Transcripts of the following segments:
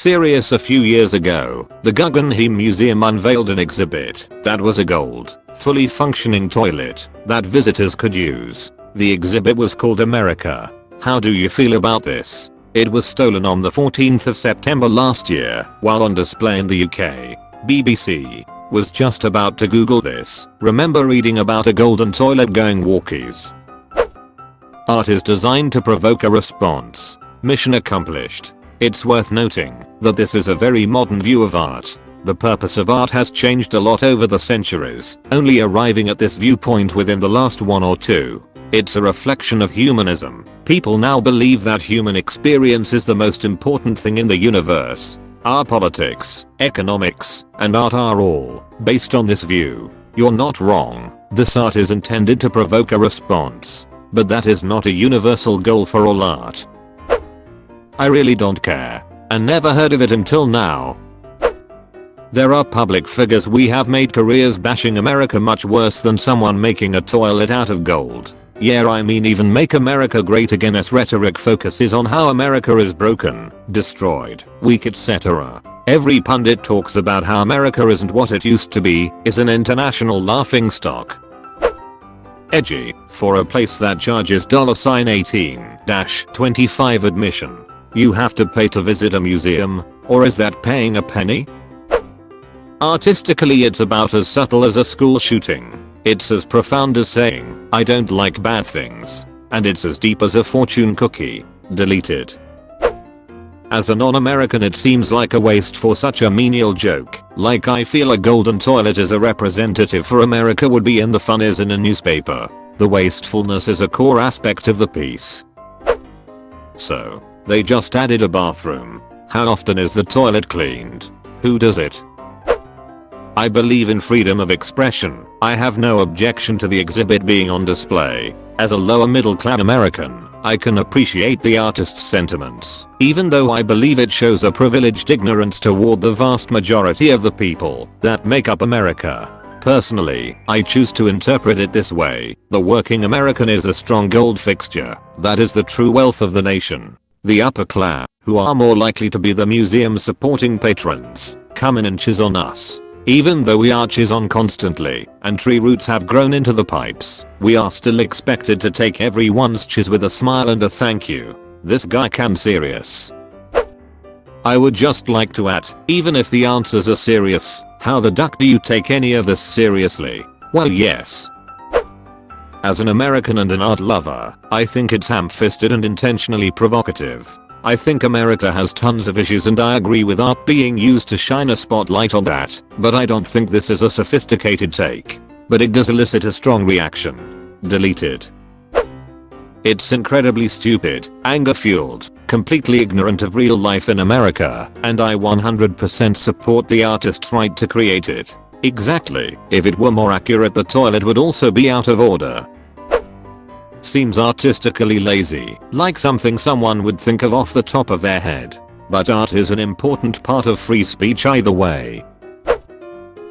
Serious, a few years ago, the Guggenheim Museum unveiled an exhibit that was a gold, fully functioning toilet that visitors could use. The exhibit was called America. How do you feel about this? It was stolen on the 14th of September last year while on display in the UK. BBC was just about to Google this. Remember reading about a golden toilet going walkies. Art is designed to provoke a response. Mission accomplished. It's worth noting that this is a very modern view of art. The purpose of art has changed a lot over the centuries, only arriving at this viewpoint within the last one or two. It's a reflection of humanism. People now believe that human experience is the most important thing in the universe. Our politics, economics, and art are all based on this view. You're not wrong. This art is intended to provoke a response. But that is not a universal goal for all art. I really don't care. I never heard of it until now. There are public figures we have made careers bashing America much worse than someone making a toilet out of gold. Yeah, I mean even Make America Great Again's rhetoric focuses on how America is broken, destroyed, weak, etc. Every pundit talks about how America isn't what it used to be, is an international laughingstock. Edgy, for a place that charges $18-25 admission. You have to pay to visit a museum, or is that paying a penny? Artistically, it's about as subtle as a school shooting. It's as profound as saying, I don't like bad things. And it's as deep as a fortune cookie. Deleted. As a non-American, it seems like a waste for such a menial joke. Like, I feel a golden toilet as a representative for America would be in the fun is in a newspaper. The wastefulness is a core aspect of the piece. So, they just added a bathroom. How often is the toilet cleaned? Who does it? I believe in freedom of expression. I have no objection to the exhibit being on display. As a lower middle class American, I can appreciate the artist's sentiments, even though I believe it shows a privileged ignorance toward the vast majority of the people that make up America. Personally, I choose to interpret it this way. The working American is a strong gold fixture. That is the true wealth of the nation. The upper class, who are more likely to be the museum's supporting patrons, come in and chiz on us. Even though we are chiz on constantly, and tree roots have grown into the pipes, we are still expected to take everyone's chiz with a smile and a thank you. This guy can serious. I would just like to add, even if the answers are serious, how the duck do you take any of this seriously? Well, yes. As an American and an art lover, I think it's ham-fisted and intentionally provocative. I think America has tons of issues and I agree with art being used to shine a spotlight on that, but I don't think this is a sophisticated take. But it does elicit a strong reaction. Deleted. It's incredibly stupid, anger-fueled, completely ignorant of real life in America, and I 100% support the artist's right to create it. Exactly. If it were more accurate, the toilet would also be out of order. Seems artistically lazy, like something someone would think of off the top of their head. But art is an important part of free speech either way.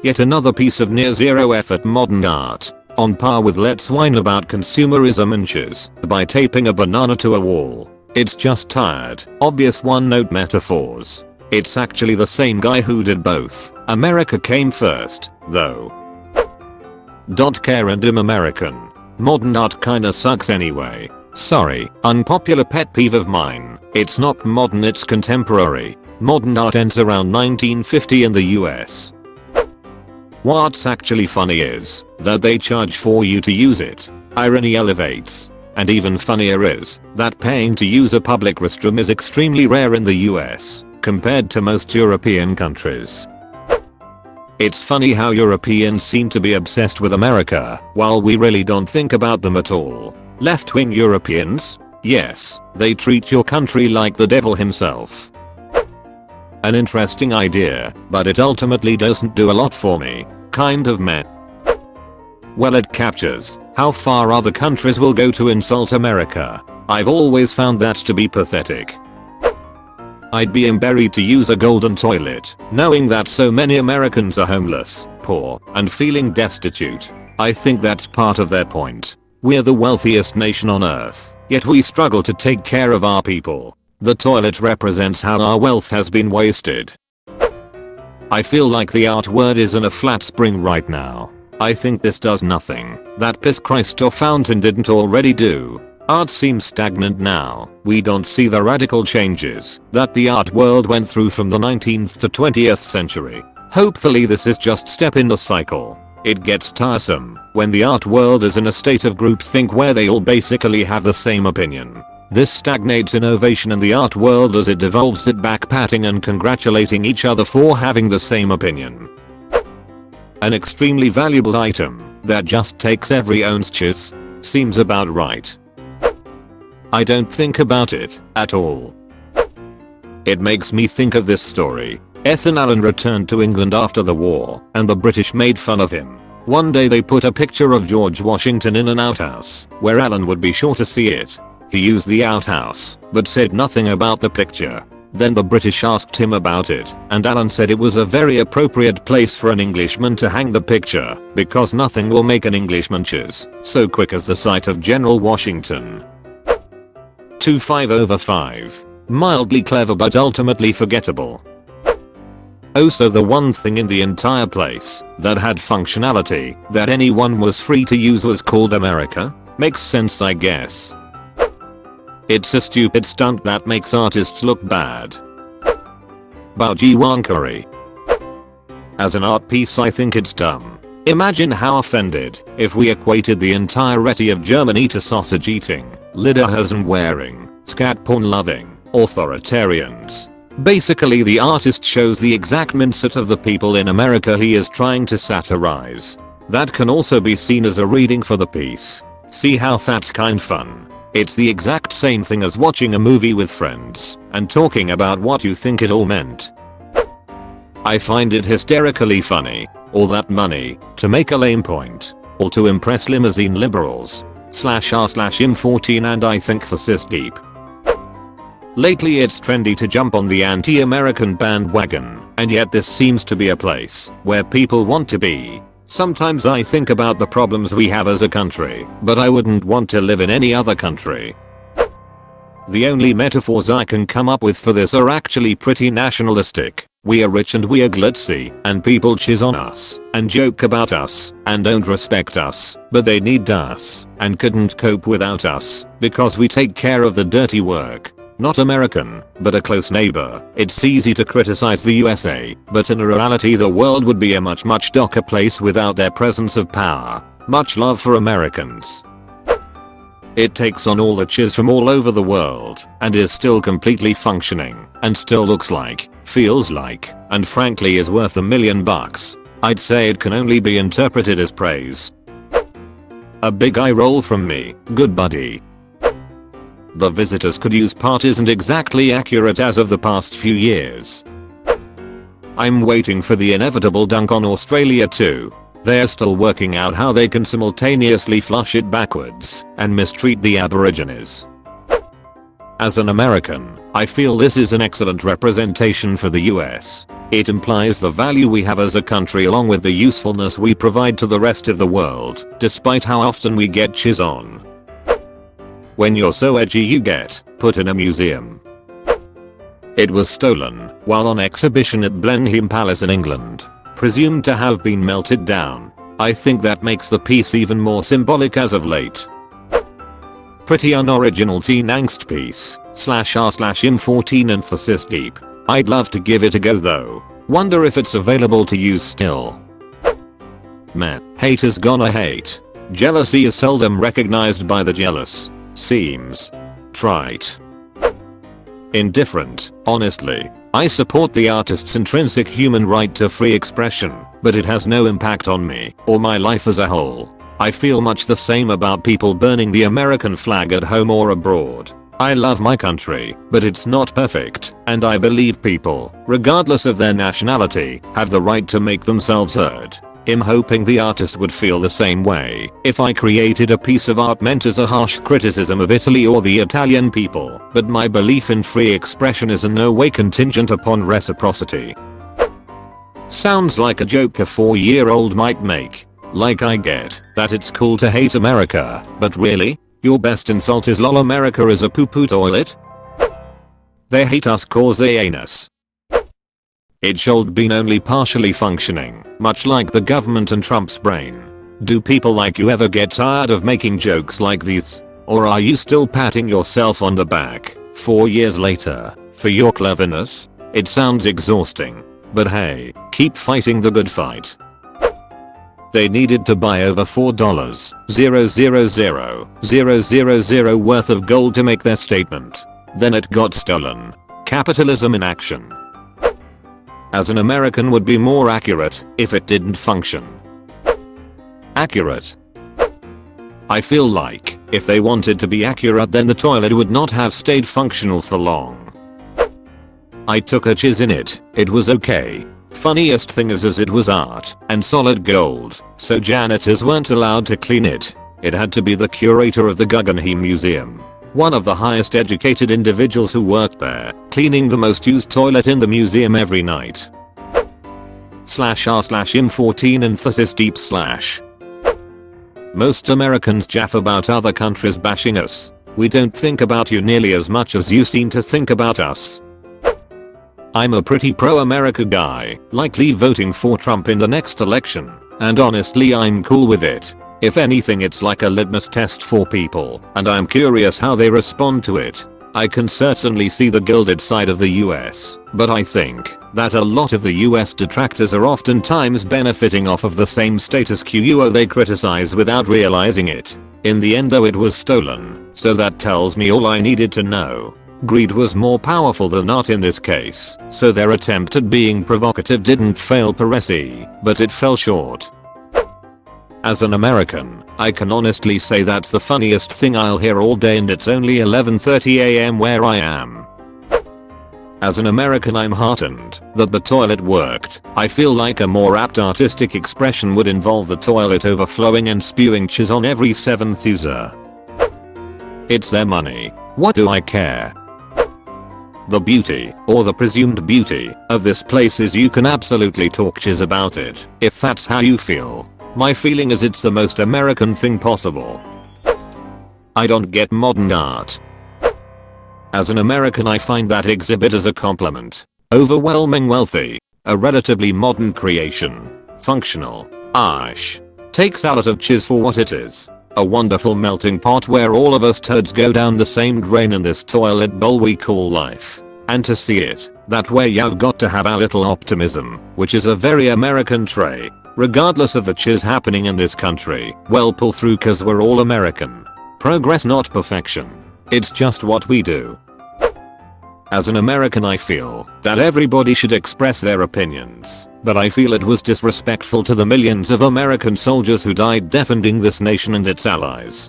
Yet another piece of near zero effort modern art, on par with Let's Whine About Consumerism and chiz by taping a banana to a wall. It's just tired, obvious one-note metaphors. It's actually the same guy who did both. America came first, though. Don't care and am American. Modern art kinda sucks anyway. Sorry, unpopular pet peeve of mine. It's not modern, it's contemporary. Modern art ends around 1950 in the US. What's actually funny is that they charge for you to use it. Irony elevates. And even funnier is that paying to use a public restroom is extremely rare in the US compared to most European countries. It's funny how Europeans seem to be obsessed with America, while we really don't think about them at all. Left-wing Europeans? Yes, they treat your country like the devil himself. An interesting idea, but it ultimately doesn't do a lot for me. Kind of meh. Well, it captures how far other countries will go to insult America. I've always found that to be pathetic. I'd be embarrassed to use a golden toilet, knowing that so many Americans are homeless, poor, and feeling destitute. I think that's part of their point. We're the wealthiest nation on earth, yet we struggle to take care of our people. The toilet represents how our wealth has been wasted. I feel like the art word is in a flat spring right now. I think this does nothing that piss Christ or fountain didn't already do. Art seems stagnant now. We don't see the radical changes that the art world went through from the 19th to 20th century. Hopefully this is just step in the cycle. It gets tiresome when the art world is in a state of groupthink where they all basically have the same opinion. This stagnates innovation in the art world as it devolves it back patting and congratulating each other for having the same opinion. An extremely valuable item that just takes every ounce chiz seems about right. I don't think about it at all. It makes me think of this story. Ethan Allen returned to England after the war and the British made fun of him. One day they put a picture of George Washington in an outhouse where Allen would be sure to see it. He used the outhouse but said nothing about the picture. Then the British asked him about it and Allen said it was a very appropriate place for an Englishman to hang the picture because nothing will make an Englishman chiz so quick as the sight of General Washington. 25/5. Mildly clever but ultimately forgettable. Oh, so the one thing in the entire place that had functionality that anyone was free to use was called America? Makes sense, I guess. It's a stupid stunt that makes artists look bad. Baoji Wankari. As an art piece I think it's dumb. Imagine how offended if we equated the entirety of Germany to sausage eating, lederhosen wearing, scat porn loving authoritarians. Basically the artist shows the exact mindset of the people in America he is trying to satirize. That can also be seen as a reading for the piece. See how that's kind fun. It's the exact same thing as watching a movie with friends and talking about what you think it all meant. I find it hysterically funny. All that money to make a lame point or to impress limousine liberals /r/im14 and I think the cis deep. Lately it's trendy to jump on the anti-American bandwagon, and yet this seems to be a place where people want to be. Sometimes I think about the problems we have as a country, but I wouldn't want to live in any other country. The only metaphors I can come up with for this are actually pretty nationalistic. We are rich and we are glitzy, and people chiz on us, and joke about us, and don't respect us, but they need us, and couldn't cope without us, because we take care of the dirty work. Not American, but a close neighbor. It's easy to criticize the USA, but in reality the world would be a much darker place without their presence of power. Much love for Americans. It takes on all the chiz from all over the world, and is still completely functioning, and still looks like, feels like, and frankly is worth $1 million. I'd say it can only be interpreted as praise. A big eye roll from me, good buddy. The visitors could use part isn't exactly accurate as of the past few years. I'm waiting for the inevitable dunk on Australia too. They're still working out how they can simultaneously flush it backwards and mistreat the Aborigines. As an American, I feel this is an excellent representation for the US. It implies the value we have as a country along with the usefulness we provide to the rest of the world, despite how often we get chiz on. When you're so edgy you get put in a museum. It was stolen while on exhibition at Blenheim Palace in England, presumed to have been melted down. I think that makes the piece even more symbolic as of late. Pretty unoriginal teen angst piece /r/im14 and the cis deep. I'd love to give it a go though. Wonder if it's available to use still. Meh, haters gonna hate. Jealousy is seldom recognized by the jealous. Seems trite. Indifferent, honestly. I support the artist's intrinsic human right to free expression, but it has no impact on me or my life as a whole. I feel much the same about people burning the American flag at home or abroad. I love my country, but it's not perfect, and I believe people, regardless of their nationality, have the right to make themselves heard. I'm hoping the artist would feel the same way if I created a piece of art meant as a harsh criticism of Italy or the Italian people, but my belief in free expression is in no way contingent upon reciprocity. Sounds like a joke a 4-year-old might make. Like I get that it's cool to hate America, but really? Your best insult is lol America is a poo-poo toilet? They hate us cause they ain't us. It should been only partially functioning, much like the government and Trump's brain. Do people like you ever get tired of making jokes like these? Or are you still patting yourself on the back 4 years later for your cleverness? It sounds exhausting. But hey, keep fighting the good fight. They needed to buy over $4,000,000 worth of gold to make their statement. Then it got stolen. Capitalism in action. As an American would be more accurate if it didn't function. Accurate. I feel like if they wanted to be accurate then the toilet would not have stayed functional for long. I took a chiz in it. It was okay. Funniest thing is it was art and solid gold, so janitors weren't allowed to clean it. It had to be the curator of the Guggenheim Museum, one of the highest educated individuals who worked there, cleaning the most used toilet in the museum every night. /r/im14 /. Most Americans jaff about other countries bashing us. We don't think about you nearly as much as you seem to think about us. I'm a pretty pro-America guy, likely voting for Trump in the next election, and honestly I'm cool with it. If anything it's like a litmus test for people, and I'm curious how they respond to it. I can certainly see the gilded side of the US, but I think that a lot of the US detractors are oftentimes benefiting off of the same status quo they criticize without realizing it. In the end though it was stolen, so that tells me all I needed to know. Greed was more powerful than art in this case, so their attempt at being provocative didn't fail per se, but it fell short. As an American, I can honestly say that's the funniest thing I'll hear all day and it's only 11:30 AM where I am. As an American I'm heartened that the toilet worked. I feel like a more apt artistic expression would involve the toilet overflowing and spewing chiz on every 7th user. It's their money. What do I care? The beauty, or the presumed beauty, of this place is you can absolutely talk chiz about it, if that's how you feel. My feeling is it's the most American thing possible. I don't get modern art. As an American I find that exhibit as a compliment. Overwhelming wealthy. A relatively modern creation. Functional. Ash. Takes a lot of chiz for what it is. A wonderful melting pot where all of us turds go down the same drain in this toilet bowl we call life. And to see it that way you've got to have a little optimism, which is a very American trait. Regardless of the chiz happening in this country, well pull through cause we're all American. Progress not perfection. It's just what we do. As an American I feel that everybody should express their opinions, but I feel it was disrespectful to the millions of American soldiers who died defending this nation and its allies.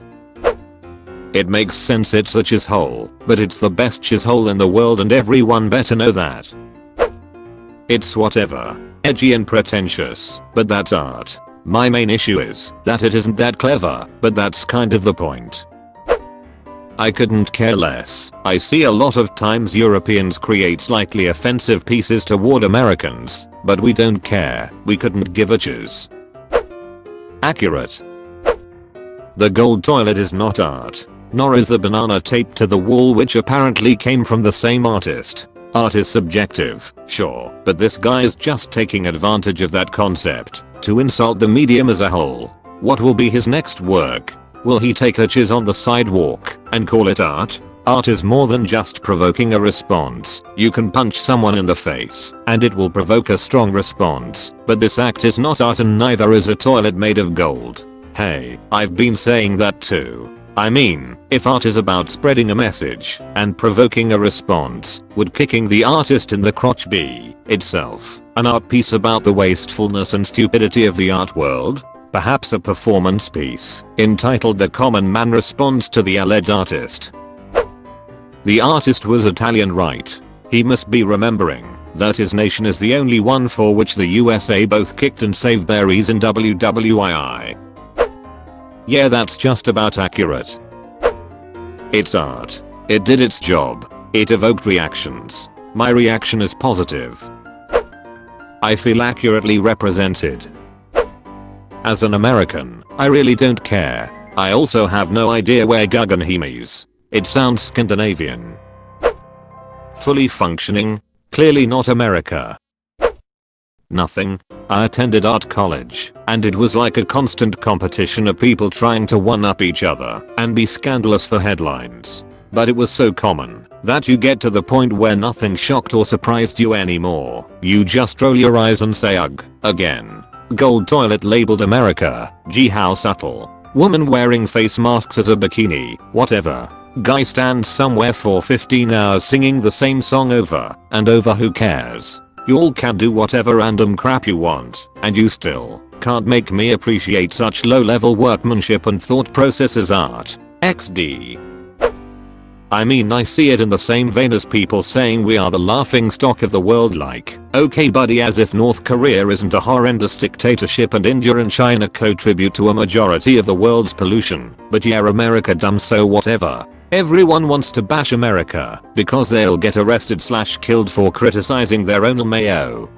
It makes sense it's a chiz hole, but it's the best chiz hole in the world and everyone better know that. It's whatever, edgy and pretentious, but that's art. My main issue is that it isn't that clever, but that's kind of the point. I couldn't care less. I see a lot of times Europeans create slightly offensive pieces toward Americans, but we don't care. We couldn't give a chiz. Accurate. The gold toilet is not art, nor is the banana taped to the wall which apparently came from the same artist. Art is subjective, sure, but this guy is just taking advantage of that concept to insult the medium as a whole. What will be his next work? Will he take a chiz on the sidewalk and call it art? Art is more than just provoking a response. You can punch someone in the face and it will provoke a strong response, but this act is not art and neither is a toilet made of gold. Hey, I've been saying that too. I mean, if art is about spreading a message and provoking a response, would kicking the artist in the crotch be, itself, an art piece about the wastefulness and stupidity of the art world? Perhaps a performance piece entitled The Common Man Responds to the Alleged Artist. The artist was Italian, right? He must be remembering that his nation is the only one for which the USA both kicked and saved their ease in WWII. Yeah, that's just about accurate. It's art. It did its job. It evoked reactions. My reaction is positive. I feel accurately represented. As an American, I really don't care. I also have no idea where Guggenheim is. It sounds Scandinavian. Fully functioning? Clearly not America. Nothing. I attended art college, and it was like a constant competition of people trying to one-up each other and be scandalous for headlines. But it was so common that you get to the point where nothing shocked or surprised you anymore. You just roll your eyes and say ugh, again. Gold toilet labeled America, gee how subtle. Woman wearing face masks as a bikini, whatever. Guy stands somewhere for 15 hours singing the same song over and over, who cares? You all can do whatever random crap you want, and you still can't make me appreciate such low-level workmanship and thought process as art. XD. I mean, I see it in the same vein as people saying we are the laughing stock of the world, like, okay buddy, as if North Korea isn't a horrendous dictatorship and India and China contribute to a majority of the world's pollution. But yeah, America dumb, so whatever. Everyone wants to bash America because they'll get arrested/killed for criticizing their own mayo.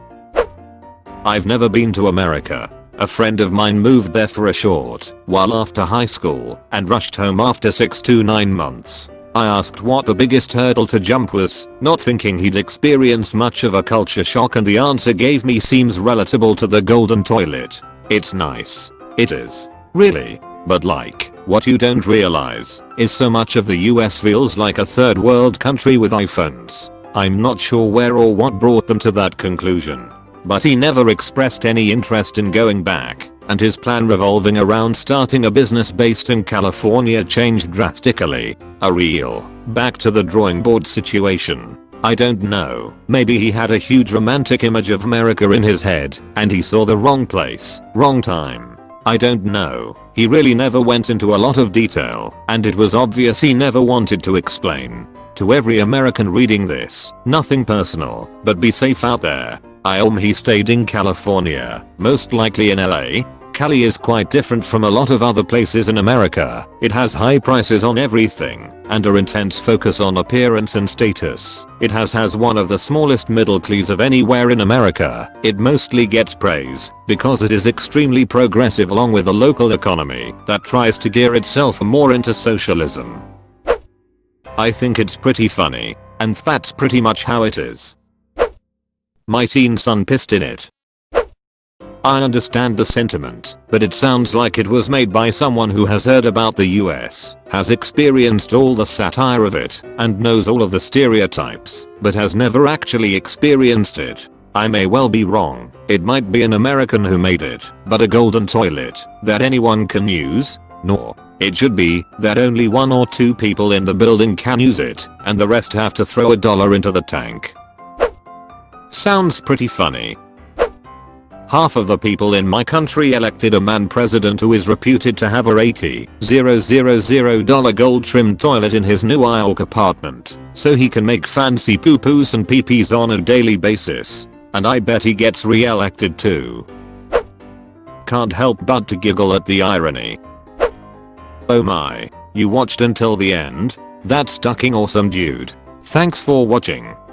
I've never been to America. A friend of mine moved there for a short while after high school and rushed home after 6 to 9 months. I asked what the biggest hurdle to jump was, not thinking he'd experience much of a culture shock, and the answer gave me seems relatable to the golden toilet. It's nice. It is. Really. But like, what you don't realize is so much of the US feels like a third world country with iPhones. I'm not sure where or what brought them to that conclusion. But he never expressed any interest in going back, and his plan revolving around starting a business based in California changed drastically. A real back to the drawing board situation. I don't know, maybe he had a huge romantic image of America in his head and he saw the wrong place, wrong time. I don't know. He really never went into a lot of detail, and it was obvious he never wanted to explain. To every American reading this, nothing personal, but be safe out there. He stayed in California, most likely in LA. Cali is quite different from a lot of other places in America. It has high prices on everything and an intense focus on appearance and status. It has one of the smallest middle class of anywhere in America. It mostly gets praise because it is extremely progressive, along with a local economy that tries to gear itself more into socialism. I think it's pretty funny, and that's pretty much how it is. My teen son pissed in it. I understand the sentiment, but it sounds like it was made by someone who has heard about the US, has experienced all the satire of it, and knows all of the stereotypes, but has never actually experienced it. I may well be wrong. It might be an American who made it, but a golden toilet that anyone can use? Nor. It should be that only 1 or 2 people in the building can use it, and the rest have to throw $1 into the tank. Sounds pretty funny. Half of the people in my country elected a man president who is reputed to have a $80,000 gold trimmed toilet in his New York apartment, so he can make fancy poo-poos and pee-pees on a daily basis. And I bet he gets re-elected too. Can't help but to giggle at the irony. Oh my, you watched until the end? That's fucking awesome, dude. Thanks for watching.